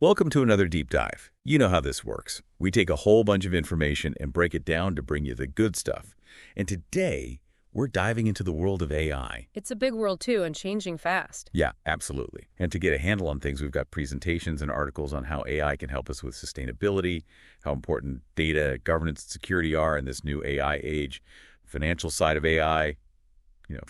Welcome to another deep dive. You know how this works. We take a whole bunch of information and break it down to bring you the good stuff. And today, we're diving into the world of AI. It's a big world, too, and changing fast. Yeah, absolutely. And to get a handle on things, we've got presentations and articles on how AI can help us with sustainability, how important data, governance, and security are in this new AI age, financial side of AI,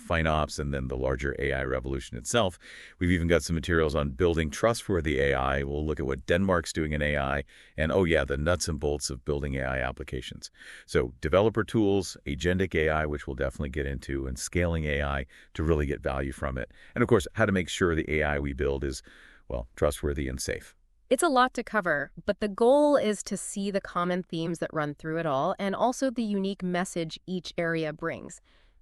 FinOps, and then the larger AI revolution itself. We've even got some materials on building trustworthy AI. We'll look at what Denmark's doing in AI, and oh yeah, the nuts and bolts of building AI applications. So developer tools, agentic AI, which we'll definitely get into, and scaling AI to really get value from it. And of course, how to make sure the AI we build is, well, trustworthy and safe. It's a lot to cover, but the goal is to see the common themes that run through it all, and also the unique message each area brings.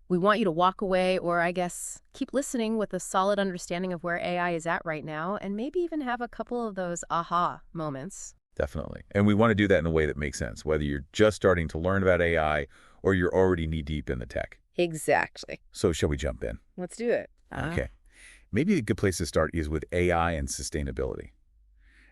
We want you to walk away, or I guess keep listening, with a solid understanding of where AI is at right now, and maybe even have a couple of those aha moments. Definitely. And we want to do that in a way that makes sense, whether you're just starting to learn about AI or you're already knee-deep in the tech. Exactly. So shall we jump in? Let's do it. Okay. Maybe a good place to start is with AI and sustainability.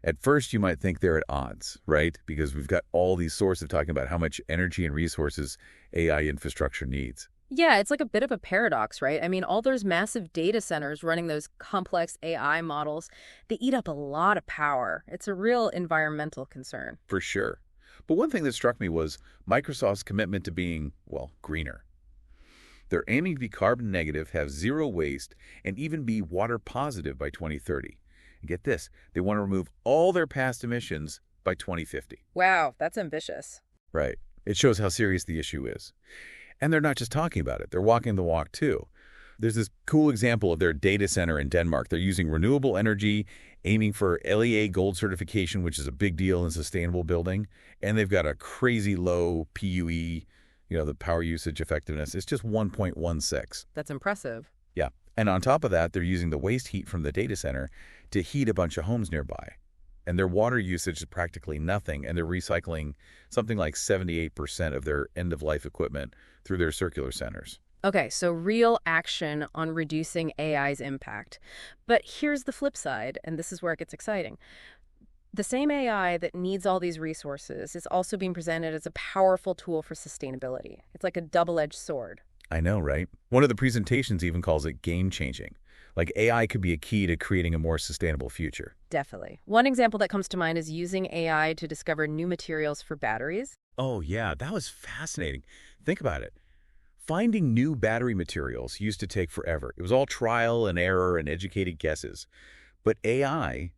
At first, you might think they're at odds, right? Because we've got all these sources talking about how much energy and resources AI infrastructure needs. Yeah, it's like a bit of a paradox, right? I mean, all those massive data centers running those complex AI models, they eat up a lot of power. It's a real environmental concern. For sure. But one thing that struck me was Microsoft's commitment to being, well, greener. They're aiming to be carbon negative, have zero waste, and even be water positive by 2030. And get this, they want to remove all their past emissions by 2050. Wow, that's ambitious. Right. It shows how serious the issue is. And they're not just talking about it, they're walking the walk too. There's this cool example of their data center in Denmark. They're using renewable energy, aiming for LEA Gold certification, which is a big deal in sustainable building. And they've got a crazy low PUE, the power usage effectiveness. It's just 1.16. That's impressive. Yeah. And on top of that, they're using the waste heat from the data center to heat a bunch of homes nearby. And their water usage is practically nothing, and they're recycling something like 78% of their end-of-life equipment through their circular centers. Okay, so real action on reducing AI's impact. But here's the flip side, and this is where it gets exciting. The same AI that needs all these resources is also being presented as a powerful tool for sustainability. It's like a double-edged sword. I know, right? One of the presentations even calls it game-changing. Like AI could be a key to creating a more sustainable future. Definitely. One example that comes to mind is using AI to discover new materials for batteries. Oh, yeah, that was fascinating. Think about it. Finding new battery materials used to take forever. It was all trial and error and educated guesses. But AI,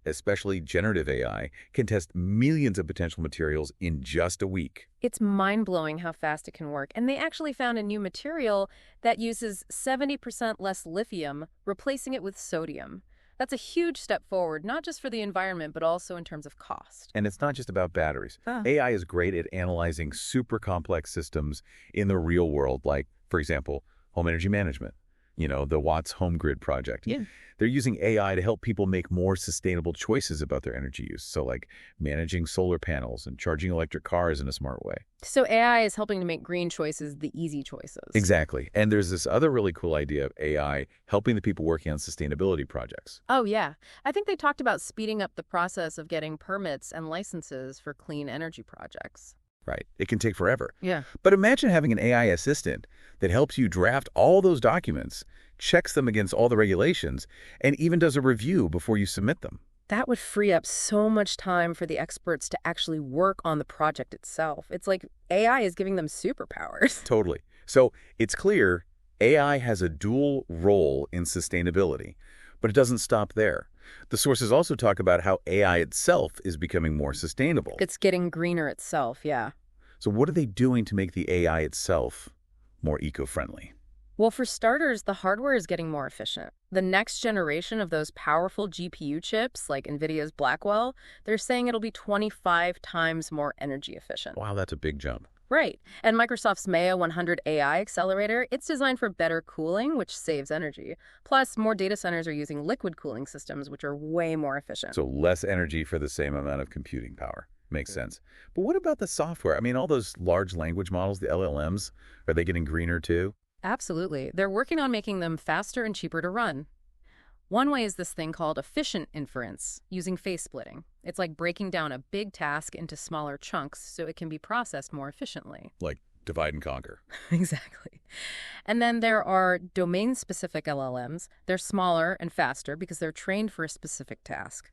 especially generative AI, can test millions of potential materials in just a week. It's mind-blowing how fast it can work. And they actually found a new material that uses 70% less lithium, replacing it with sodium. That's a huge step forward, not just for the environment, but also in terms of cost. And it's not just about batteries. AI is great at analyzing super complex systems in the real world, like, for example, home energy management. The Watts Home Grid project. Yeah. They're using AI to help people make more sustainable choices about their energy use. So like managing solar panels and charging electric cars in a smart way. So AI is helping to make green choices the easy choices. Exactly. And there's this other really cool idea of AI helping the people working on sustainability projects. Oh, yeah. I think they talked about speeding up the process of getting permits and licenses for clean energy projects. Right. It can take forever. Yeah. But imagine having an AI assistant that helps you draft all those documents, checks them against all the regulations, and even does a review before you submit them. That would free up so much time for the experts to actually work on the project itself. It's like AI is giving them superpowers. Totally. So it's clear AI has a dual role in sustainability, but it doesn't stop there. The sources also talk about how AI itself is becoming more sustainable. It's getting greener itself, yeah. So what are they doing to make the AI itself more eco-friendly? Well, for starters, the hardware is getting more efficient. The next generation of those powerful GPU chips, like NVIDIA's Blackwell, they're saying it'll be 25 times more energy efficient. Wow, that's a big jump. Right. And Microsoft's Maya 100 AI accelerator, it's designed for better cooling, which saves energy. Plus, more data centers are using liquid cooling systems, which are way more efficient. So less energy for the same amount of computing power. Makes sense. But what about the software? I mean, all those large language models, the LLMs, are they getting greener too? Absolutely. They're working on making them faster and cheaper to run. One way is this thing called efficient inference, using phase splitting. It's like breaking down a big task into smaller chunks so it can be processed more efficiently. Like divide and conquer. Exactly. And then there are domain-specific LLMs. They're smaller and faster because they're trained for a specific task.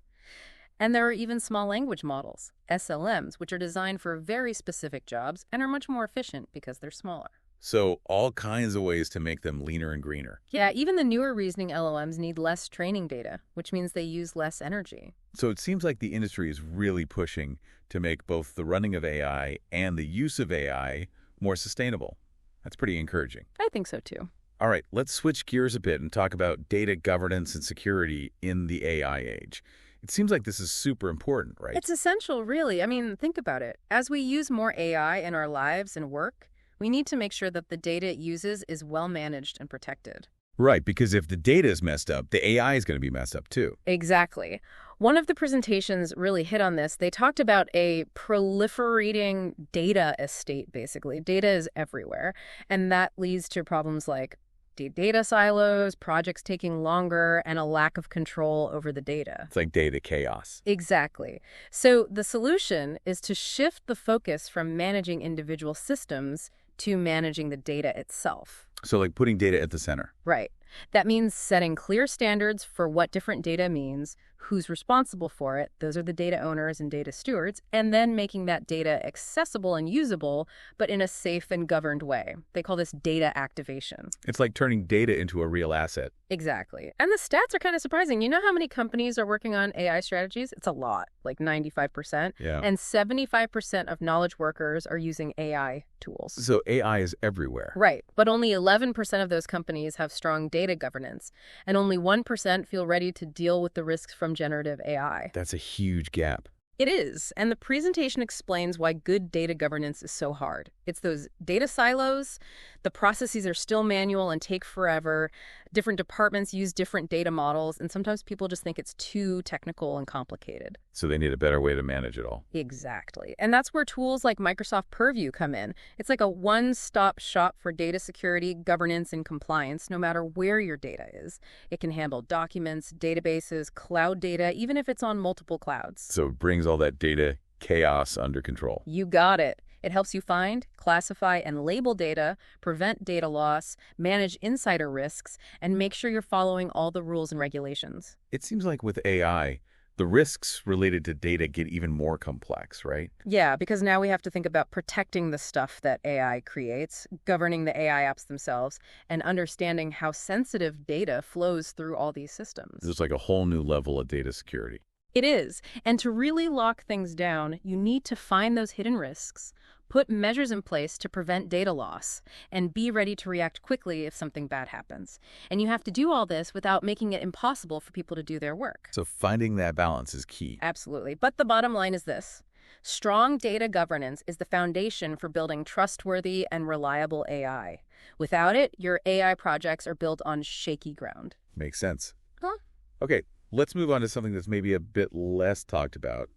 And there are even small language models, SLMs, which are designed for very specific jobs and are much more efficient because they're smaller. So all kinds of ways to make them leaner and greener. Yeah, even the newer reasoning LLMs need less training data, which means they use less energy. So it seems like the industry is really pushing to make both the running of AI and the use of AI more sustainable. That's pretty encouraging. I think so too. All right, let's switch gears a bit and talk about data governance and security in the AI age. It seems like this is super important, right? It's essential, really. I mean, think about it. As we use more AI in our lives and work, we need to make sure that the data it uses is well managed and protected. Right, because if the data is messed up, the AI is going to be messed up too. Exactly. One of the presentations really hit on this. They talked about a proliferating data estate, basically. Data is everywhere, and that leads to problems like data silos, projects taking longer, and a lack of control over the data. It's like data chaos. Exactly. So the solution is to shift the focus from managing individual systems to managing the data itself. So like putting data at the center. Right. That means setting clear standards for what different data means, who's responsible for it, those are the data owners and data stewards, and then making that data accessible and usable, but in a safe and governed way. They call this data activation. It's like turning data into a real asset. Exactly. And the stats are kind of surprising. You know how many companies are working on AI strategies? It's a lot, like 95%. Yeah. And 75% of knowledge workers are using AI tools. So AI is everywhere. Right. But only 11% of those companies have strong data governance, and only 1% feel ready to deal with the risks from generative AI. That's a huge gap. It is, and the presentation explains why good data governance is so hard. It's those data silos, the processes are still manual and take forever, different departments use different data models, and sometimes people just think it's too technical and complicated. So they need a better way to manage it all. Exactly. And that's where tools like Microsoft Purview come in. It's like a one-stop shop for data security, governance, and compliance, no matter where your data is. It can handle documents, databases, cloud data, even if it's on multiple clouds. So it brings all that data chaos under control. You got it. It helps you find, classify, and label data, prevent data loss, manage insider risks, and make sure you're following all the rules and regulations. It seems like with AI, the risks related to data get even more complex, right? Yeah, because now we have to think about protecting the stuff that AI creates, governing the AI apps themselves, and understanding how sensitive data flows through all these systems. There's like a whole new level of data security. It is. And to really lock things down, you need to find those hidden risks, put measures in place to prevent data loss, and be ready to react quickly if something bad happens. And you have to do all this without making it impossible for people to do their work. So finding that balance is key. Absolutely. But the bottom line is this. Strong data governance is the foundation for building trustworthy and reliable AI. Without it, your AI projects are built on shaky ground. Makes sense. Huh? Okay, let's move on to something that's maybe a bit less talked about.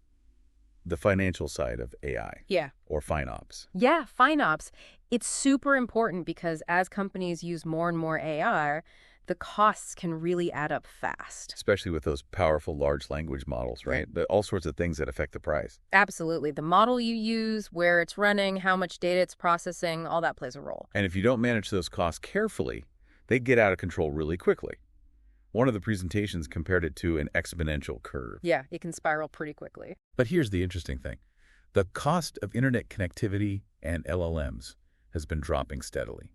The financial side of AI. Yeah. Or FinOps. Yeah, FinOps. It's super important because as companies use more and more AI, the costs can really add up fast. Especially with those powerful large language models, right? All sorts of things that affect the price. Absolutely. The model you use, where it's running, how much data it's processing, all that plays a role. And if you don't manage those costs carefully, they get out of control really quickly. One of the presentations compared it to an exponential curve. Yeah, it can spiral pretty quickly. But here's the interesting thing. The cost of internet connectivity and LLMs has been dropping steadily.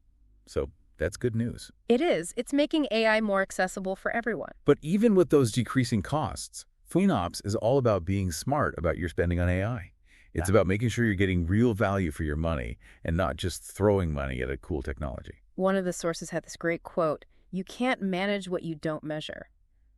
So that's good news. It is. It's making AI more accessible for everyone. But even with those decreasing costs, FinOps is all about being smart about your spending on AI. It's about making sure you're getting real value for your money and not just throwing money at a cool technology. One of the sources had this great quote, "You can't manage what you don't measure."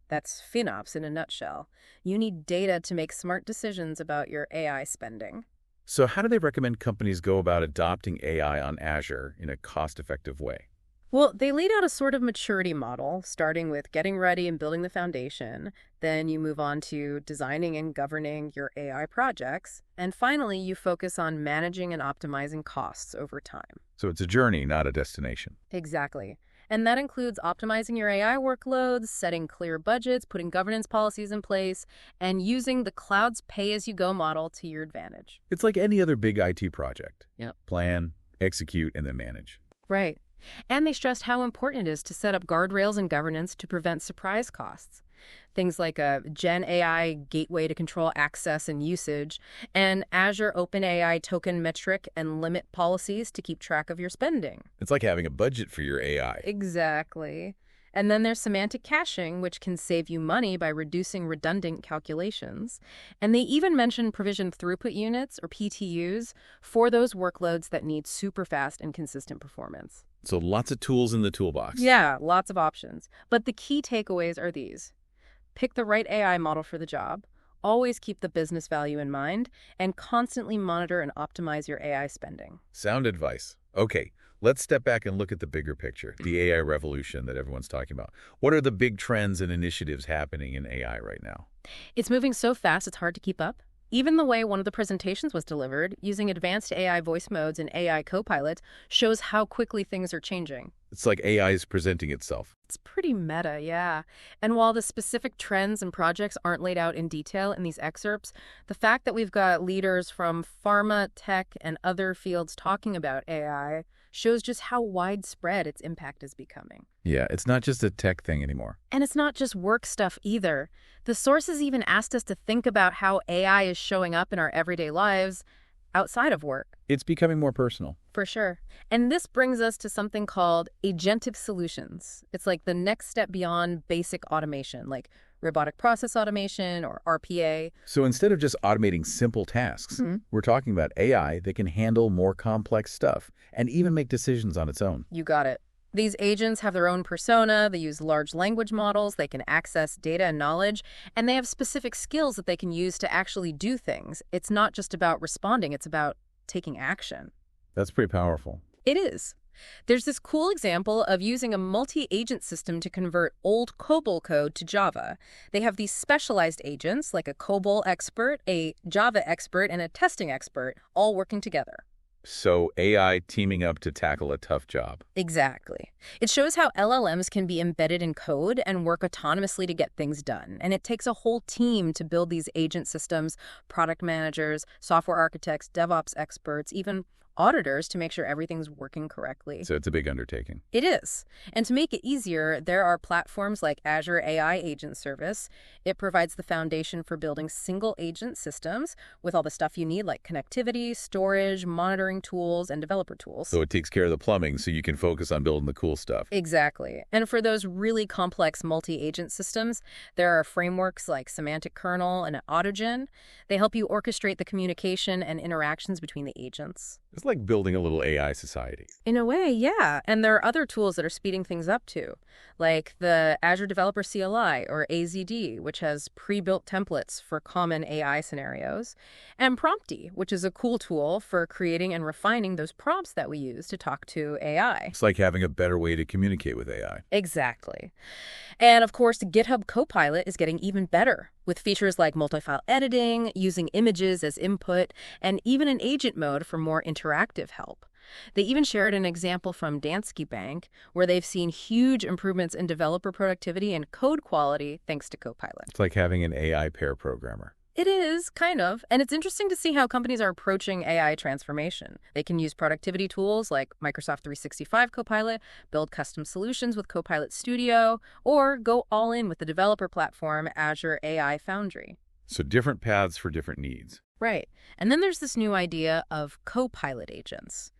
That's FinOps in a nutshell. You need data to make smart decisions about your AI spending. So how do they recommend companies go about adopting AI on Azure in a cost-effective way? Well, they laid out a sort of maturity model, starting with getting ready and building the foundation. Then you move on to designing and governing your AI projects. And finally, you focus on managing and optimizing costs over time. So it's a journey, not a destination. Exactly. And that includes optimizing your AI workloads, setting clear budgets, putting governance policies in place, and using the cloud's pay-as-you-go model to your advantage. It's like any other big IT project. Yep. Plan, execute, and then manage. Right. And they stressed how important it is to set up guardrails and governance to prevent surprise costs. Things like a Gen AI gateway to control access and usage, and Azure OpenAI token metric and limit policies to keep track of your spending. It's like having a budget for your AI. Exactly. And then there's semantic caching, which can save you money by reducing redundant calculations. And they even mention provisioned throughput units, or PTUs, for those workloads that need super fast and consistent performance. So lots of tools in the toolbox. Yeah, lots of options. But the key takeaways are these. Pick the right AI model for the job, always keep the business value in mind, and constantly monitor and optimize your AI spending. Sound advice. Okay, let's step back and look at the bigger picture, the AI revolution that everyone's talking about. What are the big trends and initiatives happening in AI right now? It's moving so fast it's hard to keep up. Even the way one of the presentations was delivered, using advanced AI voice modes and AI Copilot, shows how quickly things are changing. It's like AI is presenting itself. It's pretty meta, yeah. And while the specific trends and projects aren't laid out in detail in these excerpts, the fact that we've got leaders from pharma, tech, and other fields talking about AI shows just how widespread its impact is becoming. Yeah, it's not just a tech thing anymore. And it's not just work stuff either. The sources even asked us to think about how AI is showing up in our everyday lives outside of work. It's becoming more personal. For sure. And this brings us to something called agentic solutions. It's like the next step beyond basic automation, like robotic process automation or RPA. So instead of just automating simple tasks, we're talking about AI that can handle more complex stuff and even make decisions on its own. You got it. These agents have their own persona, they use large language models, they can access data and knowledge, and they have specific skills that they can use to actually do things. It's not just about responding, it's about taking action. That's pretty powerful. It is. There's this cool example of using a multi-agent system to convert old COBOL code to Java. They have these specialized agents, like a COBOL expert, a Java expert, and a testing expert, all working together. So AI teaming up to tackle a tough job. Exactly. It shows how LLMs can be embedded in code and work autonomously to get things done. And it takes a whole team to build these agent systems, product managers, software architects, DevOps experts, even auditors to make sure everything's working correctly. So it's a big undertaking. It is. And to make it easier, there are platforms like Azure AI Agent Service. It provides the foundation for building single agent systems with all the stuff you need, like connectivity, storage, monitoring tools, and developer tools. So it takes care of the plumbing so you can focus on building the cool stuff. Exactly. And for those really complex multi-agent systems, there are frameworks like Semantic Kernel and Autogen. They help you orchestrate the communication and interactions between the agents. It's like building a little AI society. In a way, yeah. And there are other tools that are speeding things up too, like the Azure Developer CLI or AZD, which has pre-built templates for common AI scenarios, and Prompty, which is a cool tool for creating and refining those prompts that we use to talk to AI. It's like having a better way to communicate with AI. Exactly. And of course, GitHub Copilot is getting even better with features like multi-file editing, using images as input, and even an agent mode for more interactive help. They even shared an example from Danske Bank, where they've seen huge improvements in developer productivity and code quality thanks to Copilot. It's like having an AI pair programmer. It is, kind of. And it's interesting to see how companies are approaching AI transformation. They can use productivity tools like Microsoft 365 Copilot, build custom solutions with Copilot Studio, or go all in with the developer platform Azure AI Foundry. So different paths for different needs. Right. And then there's this new idea of Copilot agents.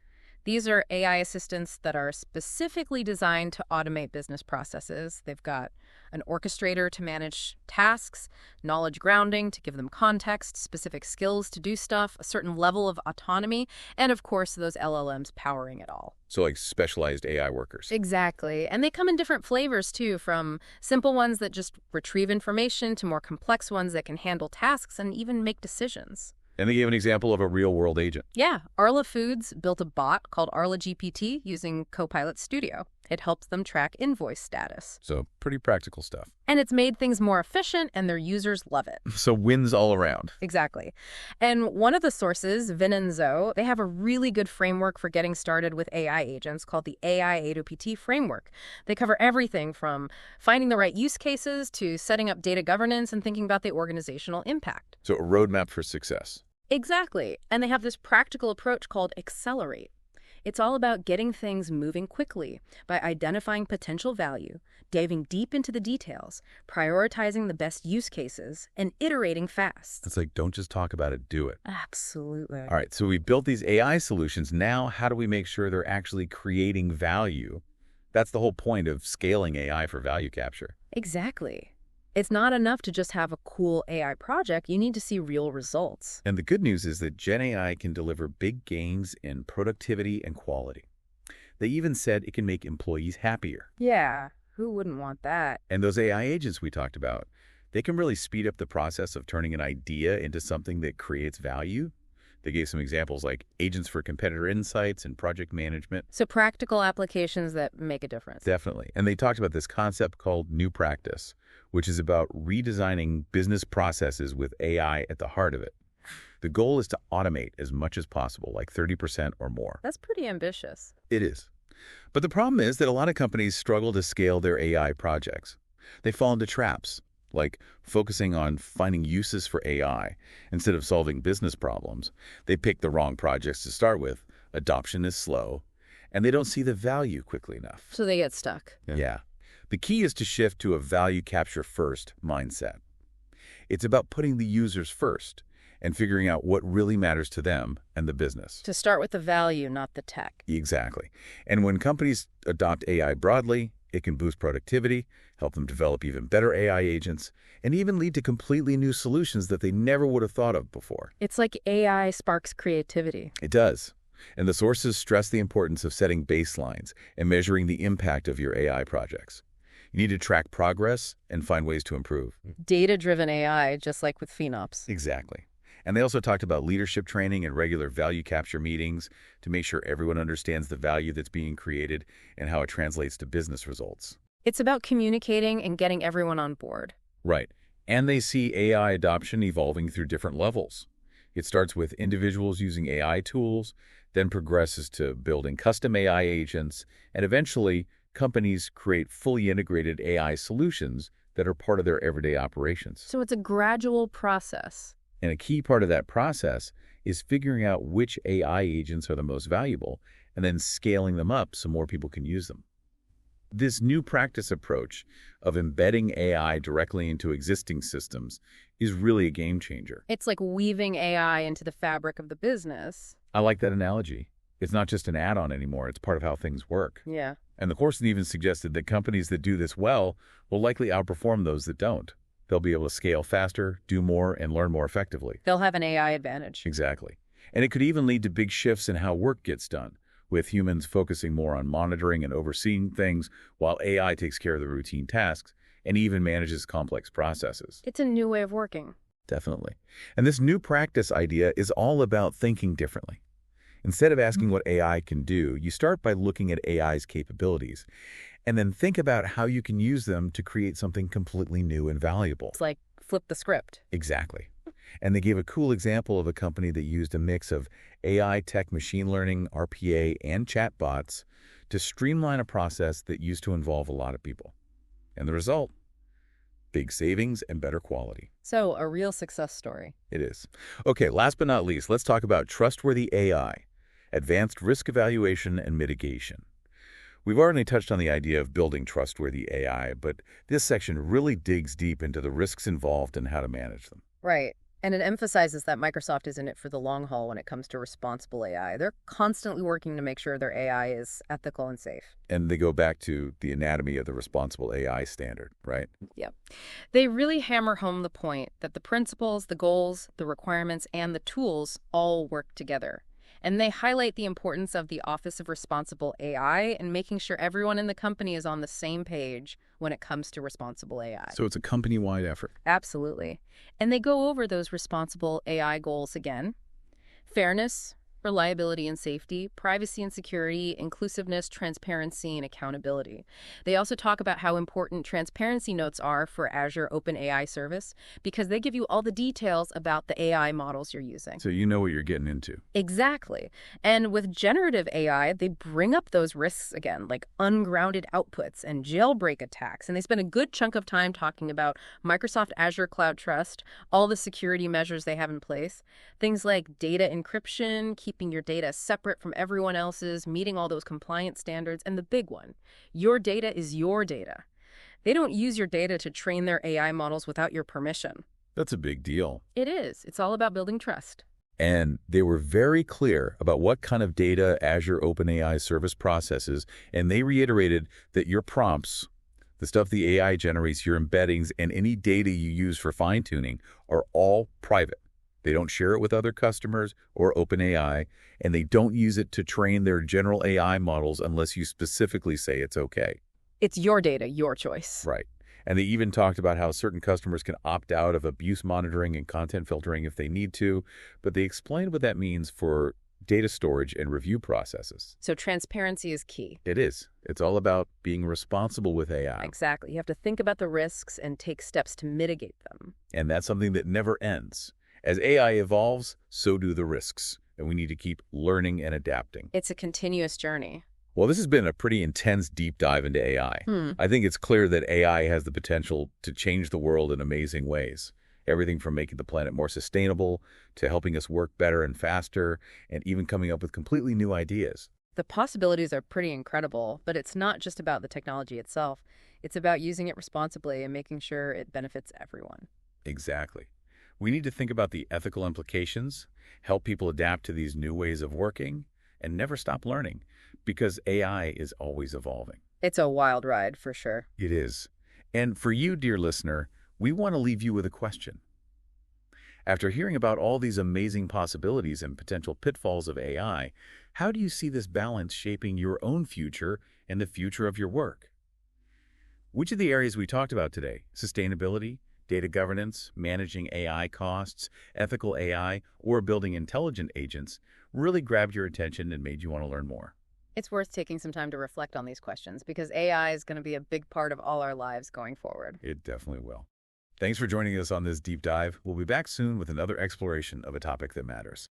These are AI assistants that are specifically designed to automate business processes. They've got an orchestrator to manage tasks, knowledge grounding to give them context, specific skills to do stuff, a certain level of autonomy, and of course those LLMs powering it all. So like specialized AI workers. Exactly. And they come in different flavors too, from simple ones that just retrieve information to more complex ones that can handle tasks and even make decisions. And they gave an example of a real-world agent. Yeah, Arla Foods built a bot called Arla GPT using Copilot Studio. It helps them track invoice status. So pretty practical stuff. And it's made things more efficient, and their users love it. So wins all around. Exactly. And one of the sources, Vinenzo, they have a really good framework for getting started with AI agents called the AI A2PT framework. They cover everything from finding the right use cases to setting up data governance and thinking about the organizational impact. So a roadmap for success. Exactly. And they have this practical approach called Accelerate. It's all about getting things moving quickly by identifying potential value, diving deep into the details, prioritizing the best use cases, and iterating fast. It's like, don't just talk about it, do it. Absolutely. All right, so we built these AI solutions. Now, how do we make sure they're actually creating value? That's the whole point of scaling AI for value capture. Exactly. It's not enough to just have a cool AI project. You need to see real results. And the good news is that Gen AI can deliver big gains in productivity and quality. They even said it can make employees happier. Yeah, who wouldn't want that? And those AI agents we talked about, they can really speed up the process of turning an idea into something that creates value. They gave some examples like agents for competitor insights and project management. So practical applications that make a difference. Definitely. And they talked about this concept called new practice, which is about redesigning business processes with AI at the heart of it. The goal is to automate as much as possible, like 30% or more. That's pretty ambitious. It is. But the problem is that a lot of companies struggle to scale their AI projects. They fall into traps, like focusing on finding uses for AI instead of solving business problems. They pick the wrong projects to start with, adoption is slow, and they don't see the value quickly enough. So they get stuck. Yeah. The key is to shift to a value capture first mindset. It's about putting the users first and figuring out what really matters to them and the business. To start with the value, not the tech. Exactly. And when companies adopt AI broadly, it can boost productivity, help them develop even better AI agents, and even lead to completely new solutions that they never would have thought of before. It's like AI sparks creativity. It does. And the sources stress the importance of setting baselines and measuring the impact of your AI projects. You need to track progress and find ways to improve. Data-driven AI, just like with FinOps. Exactly. And they also talked about leadership training and regular value capture meetings to make sure everyone understands the value that's being created and how it translates to business results. It's about communicating and getting everyone on board. Right. And they see AI adoption evolving through different levels. It starts with individuals using AI tools, then progresses to building custom AI agents, and eventually companies create fully integrated AI solutions that are part of their everyday operations. So it's a gradual process. And a key part of that process is figuring out which AI agents are the most valuable and then scaling them up so more people can use them. This new practice approach of embedding AI directly into existing systems is really a game changer. It's like weaving AI into the fabric of the business. I like that analogy. It's not just an add-on anymore. It's part of how things work. Yeah. And the course even suggested that companies that do this well will likely outperform those that don't. They'll be able to scale faster, do more, and learn more effectively. They'll have an AI advantage. Exactly. And it could even lead to big shifts in how work gets done, with humans focusing more on monitoring and overseeing things while AI takes care of the routine tasks and even manages complex processes. It's a new way of working. Definitely. And this new practice idea is all about thinking differently. Instead of asking what AI can do, you start by looking at AI's capabilities and then think about how you can use them to create something completely new and valuable. It's like flip the script. Exactly. And they gave a cool example of a company that used a mix of AI, tech, machine learning, RPA, and chatbots to streamline a process that used to involve a lot of people. And the result? Big savings and better quality. So a real success story. It is. Okay, last but not least, let's talk about trustworthy AI, advanced risk evaluation and mitigation. We've already touched on the idea of building trustworthy AI, but this section really digs deep into the risks involved and how to manage them. Right. And it emphasizes that Microsoft is in it for the long haul when it comes to responsible AI. They're constantly working to make sure their AI is ethical and safe. And they go back to the anatomy of the responsible AI standard, right? Yep. They really hammer home the point that the principles, the goals, the requirements, and the tools all work together. And they highlight the importance of the Office of Responsible AI and making sure everyone in the company is on the same page when it comes to responsible AI. So it's a company-wide effort. Absolutely. And they go over those responsible AI goals again. Fairness, Reliability and safety, privacy and security, inclusiveness, transparency, and accountability. They also talk about how important transparency notes are for Azure OpenAI Service because they give you all the details about the AI models you're using. So you know what you're getting into. Exactly. And with generative AI, they bring up those risks again, like ungrounded outputs and jailbreak attacks. And they spend a good chunk of time talking about Microsoft Azure Cloud Trust, all the security measures they have in place, things like data encryption, keeping your data separate from everyone else's, meeting all those compliance standards, and the big one, your data is your data. They don't use your data to train their AI models without your permission. That's a big deal. It is. It's all about building trust. And they were very clear about what kind of data Azure OpenAI Service processes, and they reiterated that your prompts, the stuff the AI generates, your embeddings, and any data you use for fine-tuning are all private. They don't share it with other customers or OpenAI, and they don't use it to train their general AI models unless you specifically say it's okay. It's your data, your choice. Right. And they even talked about how certain customers can opt out of abuse monitoring and content filtering if they need to, but they explained what that means for data storage and review processes. So transparency is key. It is. It's all about being responsible with AI. Exactly. You have to think about the risks and take steps to mitigate them. And that's something that never ends. As AI evolves, so do the risks, and we need to keep learning and adapting. It's a continuous journey. Well, this has been a pretty intense deep dive into AI. I think it's clear that AI has the potential to change the world in amazing ways. Everything from making the planet more sustainable to helping us work better and faster, and even coming up with completely new ideas. The possibilities are pretty incredible, but it's not just about the technology itself. It's about using it responsibly and making sure it benefits everyone. Exactly. We need to think about the ethical implications, help people adapt to these new ways of working, and never stop learning, because AI is always evolving. It's a wild ride, for sure. It is. And for you, dear listener, we want to leave you with a question. After hearing about all these amazing possibilities and potential pitfalls of AI, how do you see this balance shaping your own future and the future of your work? Which of the areas we talked about today, sustainability, data governance, managing AI costs, ethical AI, or building intelligent agents, really grabbed your attention and made you want to learn more? It's worth taking some time to reflect on these questions because AI is going to be a big part of all our lives going forward. It definitely will. Thanks for joining us on this deep dive. We'll be back soon with another exploration of a topic that matters.